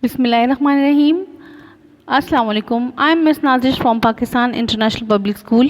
Bismillahirrahmanirrahim. Assalamu alaikum. I am Miss Nazish from Pakistan International Public School.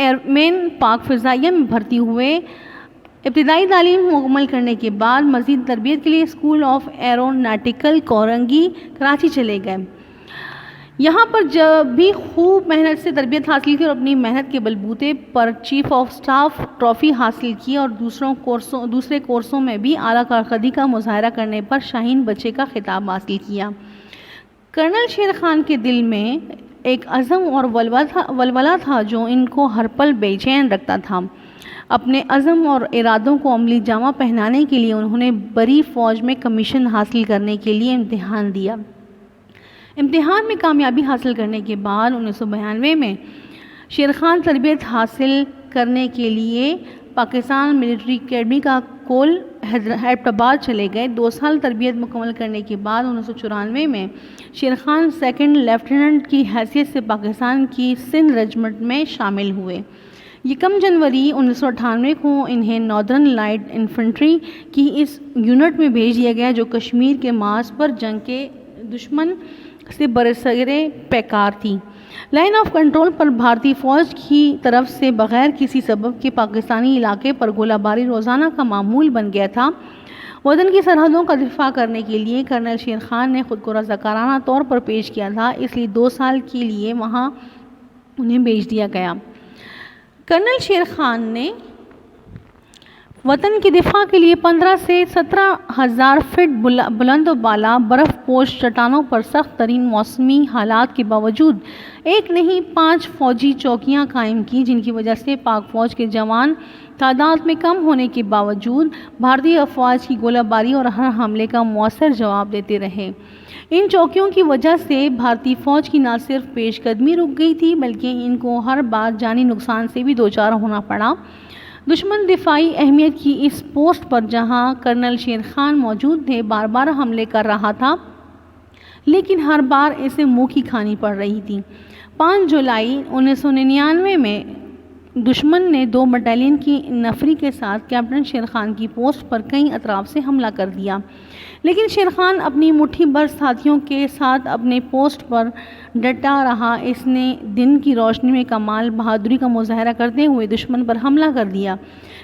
Airmen پاک فضائیہ میں بھرتی ہوئے۔ ابتدائی تعلیم مکمل کرنے کے بعد مزید تربیت کے لیے school of aeronautical Korangi Karachi چلے گئے۔ یہاں پر جب بھی خوب محنت سے تربیت حاصل کی اور اپنی محنت کے بلبوتے پر چیف آف سٹاف ٹرافی حاصل کی اور دوسرے کورسوں میں بھی اعلیٰ کارکردگی کا مظاہرہ کرنے پر شاہین بچے کا خطاب حاصل کیا۔ کرنل شیر خان کے دل میں ایک عزم اور ولولہ تھا جو ان کو ہر پل بے چین رکھتا تھا۔ اپنے عزم اور ارادوں کو عملی جامہ پہنانے کے لیے انہوں نے بری فوج میں کمیشن حاصل کرنے کے لیے امتحان دیا۔ امتحان میں کامیابی حاصل کرنے کے بعد 1992 میں شیر خان تربیت حاصل کرنے کے لیے پاکستان ملٹری اکیڈمی کا کول حیدرآباد چلے گئے۔ 2 سال تربیت مکمل کرنے کے بعد 1994 میں شیر خان سیکنڈ لیفٹیننٹ کی حیثیت سے پاکستان کی سندھ رجمنٹ میں شامل ہوئے۔ 1 جنوری 1998 کو انہیں ناردرن لائٹ انفنٹری کی اس یونٹ میں بھیج دیا گیا جو کشمیر کے مارچ پر جنگ کے دشمن سے برصغیر پیکار تھی۔ لائن آف کنٹرول پر بھارتی فوج کی طرف سے بغیر کسی سبب کے پاکستانی علاقے پر گولہ باری روزانہ کا معمول بن گیا تھا۔ وطن کی سرحدوں کا دفاع کرنے کے لیے کرنل شیر خان نے خود کو رضاکارانہ طور پر پیش کیا تھا، اس لیے 2 سال کے لیے وہاں انہیں بھیج دیا گیا۔ کرنل شیر خان نے وطن کے دفاع کے لیے 15 سے 17 ہزار فٹ بلند و بالا برف پوش چٹانوں پر سخت ترین موسمی حالات کے باوجود 1 نہیں 5 فوجی چوکیاں قائم کی، جن کی وجہ سے پاک فوج کے جوان تعداد میں کم ہونے کے باوجود بھارتی افواج کی گولہ باری اور ہر حملے کا مؤثر جواب دیتے رہے۔ ان چوکیوں کی وجہ سے بھارتی فوج کی نہ صرف پیش قدمی رک گئی تھی بلکہ ان کو ہر بار جانی نقصان سے بھی دوچار ہونا پڑا۔ دشمن دفاعی اہمیت کی اس پوسٹ پر جہاں کرنل شیر خان موجود تھے بار بار حملے کر رہا تھا لیکن ہر بار اسے منہ کی کھانی پڑ رہی تھی۔ 5 جولائی 1999 میں دشمن نے 2 بٹالین کی نفری کے ساتھ کیپٹن شیر خان کی پوسٹ پر کئی اطراف سے حملہ کر دیا، لیکن شیر خان اپنی مٹھی بھر ساتھیوں کے ساتھ اپنے پوسٹ پر ڈٹا رہا۔ اس نے دن کی روشنی میں کمال بہادری کا مظاہرہ کرتے ہوئے دشمن پر حملہ کر دیا۔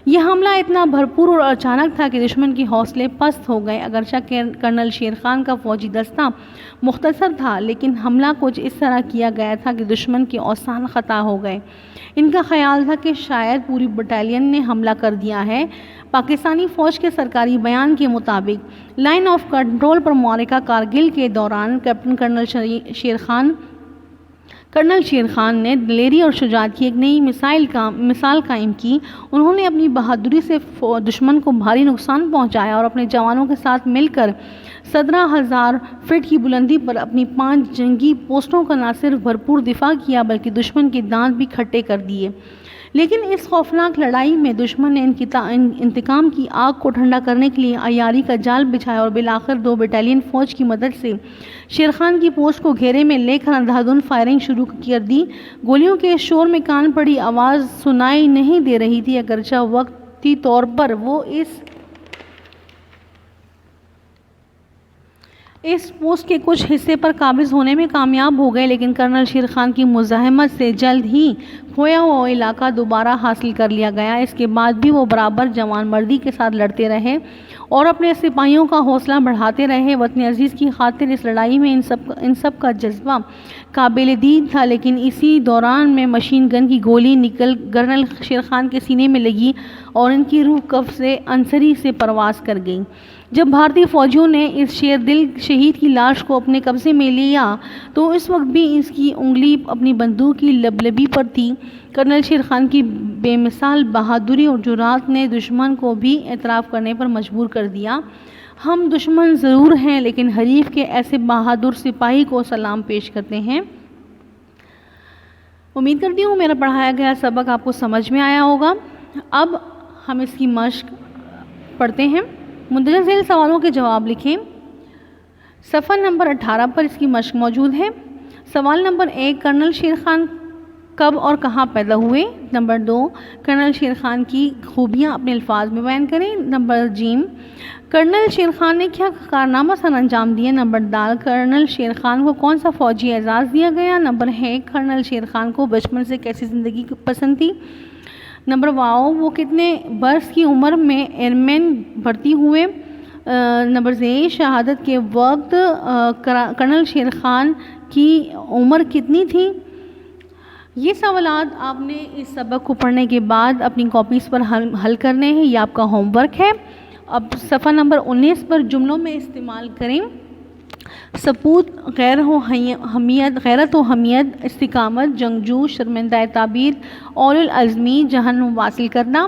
یہ حملہ اتنا بھرپور اور اچانک تھا کہ دشمن کے حوصلے پست ہو گئے۔ اگرچہ کرنل شیر خان کا فوجی دستہ مختصر تھا لیکن حملہ کچھ اس طرح کیا گیا تھا کہ دشمن کے اوزان خطا ہو گئے۔ ان کا خیال تھا کہ شاید پوری بٹالین نے حملہ کر دیا ہے۔ پاکستانی فوج کے سرکاری بیان کے مطابق لائن آف کنٹرول پر معرکہ کارگل کے دوران کیپٹن کرنل شیر خان نے دلیری اور شجاعت کی ایک نئی مثال قائم کی۔ انہوں نے اپنی بہادری سے دشمن کو بھاری نقصان پہنچایا اور اپنے جوانوں کے ساتھ مل کر 17,000 فٹ کی بلندی پر اپنی 5 جنگی پوسٹوں کا نہ صرف بھرپور دفاع کیا بلکہ دشمن کے دانت بھی کھٹے کر دیے۔ لیکن اس خوفناک لڑائی میں دشمن نے انتقام کی آگ کو ٹھنڈا کرنے کے لیے عیاری کا جال بچھایا اور بالآخر 2 بٹالین فوج کی مدد سے شیر خان کی پوسٹ کو گھیرے میں لے کر اندھادھند فائرنگ شروع کر دی۔ گولیوں کے شور میں کان پڑی آواز سنائی نہیں دے رہی تھی، اگرچہ وقتی طور پر وہ اس پوسٹ کے کچھ حصے پر قابض ہونے میں کامیاب ہو گئے، لیکن کرنل شیر خان کی مزاحمت سے جلد ہی کھویا ہوا علاقہ دوبارہ حاصل کر لیا گیا۔ اس کے بعد بھی وہ برابر جوان مردی کے ساتھ لڑتے رہے اور اپنے سپاہیوں کا حوصلہ بڑھاتے رہے۔ وطن عزیز کی خاطر اس لڑائی میں ان سب کا جذبہ قابل دید تھا، لیکن اسی دوران میں مشین گن کی گولی نکل کرنل شیر خان کے سینے میں لگی اور ان کی روح کف سے انصری سے پرواز کر گئی۔ جب بھارتی فوجیوں نے اس شیر دل شہید کی لاش کو اپنے قبضے میں لیا تو اس وقت بھی اس کی انگلی اپنی بندوق کی لبلبی پر تھی۔ کرنل شیر خان کی بے مثال بہادری اور جرأت نے دشمن کو بھی اعتراف کرنے پر مجبور کر دیا۔ ہم دشمن ضرور ہیں لیکن حریف کے ایسے بہادر سپاہی کو سلام پیش کرتے ہیں۔ امید کرتی ہوں میرا پڑھایا گیا سبق آپ کو سمجھ میں آیا ہوگا۔ اب ہم اس کی مشق پڑھتے ہیں۔ مندرجہ ذیل سوالوں کے جواب لکھیں۔ صفحہ نمبر 18 پر اس کی مشق موجود ہے۔ سوال نمبر 1، کرنل شیر خان کب اور کہاں پیدا ہوئے؟ نمبر 2، کرنل شیر خان کی خوبیاں اپنے الفاظ میں بیان کریں۔ نمبر ج، کرنل شیر خان نے کیا کارنامہ سر انجام دیے؟ نمبر د، کرنل شیر خان کو کون سا فوجی اعزاز دیا گیا؟ نمبر ہ، کرنل شیر خان کو بچپن سے کیسی زندگی پسند تھی؟ نمبر واؤ، وہ کتنے برس کی عمر میں ایئرمین بھرتی ہوئے؟ نمبر ز، شہادت کے وقت کرنل شیر خان کی عمر کتنی تھی؟ یہ سوالات آپ نے اس سبق کو پڑھنے کے بعد اپنی کاپیز پر حل کرنے ہیں، یہ آپ کا ہوم ورک ہے۔ اب صفحہ نمبر 19 پر جملوں میں استعمال کریں۔ سپوت، غیرت و حمیت، استقامت، جنگجو، شرمندہ تعبیر، اول العزمی، جہنم واصل کرنا،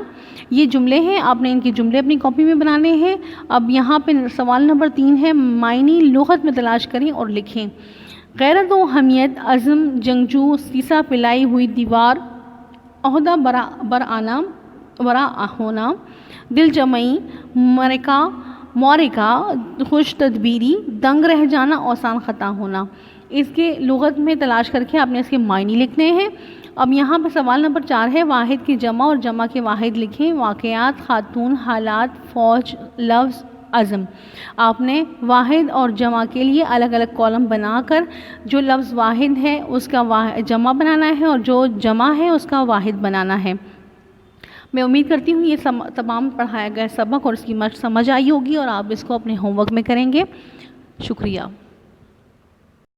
یہ جملے ہیں، آپ نے ان کے جملے اپنی کاپی میں بنانے ہیں۔ اب یہاں پہ سوال نمبر 3 ہے، معنی لغت میں تلاش کریں اور لکھیں۔ غیرت و حمیت، عزم، جنگجو، سیسا پلائی ہوئی دیوار، عہدہ برا ہونا، دل جمعی، معرکہ، خوش تدبیری، دنگ رہ جانا، آسان خطا ہونا۔ اس کے لغت میں تلاش کر کے آپ نے اس کے معنی لکھنے ہیں۔ اب یہاں پہ سوال نمبر 4 ہے، واحد کی جمع اور جمع کے واحد لکھیں۔ واقعات، خاتون، حالات، فوج، لفظ، عزم۔ آپ نے واحد اور جمع کے لیے الگ الگ کالم بنا کر جو لفظ واحد ہے اس کا جمع بنانا ہے اور جو جمع ہے اس کا واحد بنانا ہے۔ میں امید کرتی ہوں یہ تمام پڑھایا گیا سبق اور اس کی مشق سمجھ آئی ہوگی اور آپ اس کو اپنے ہوم ورک میں کریں گے۔ شکریہ۔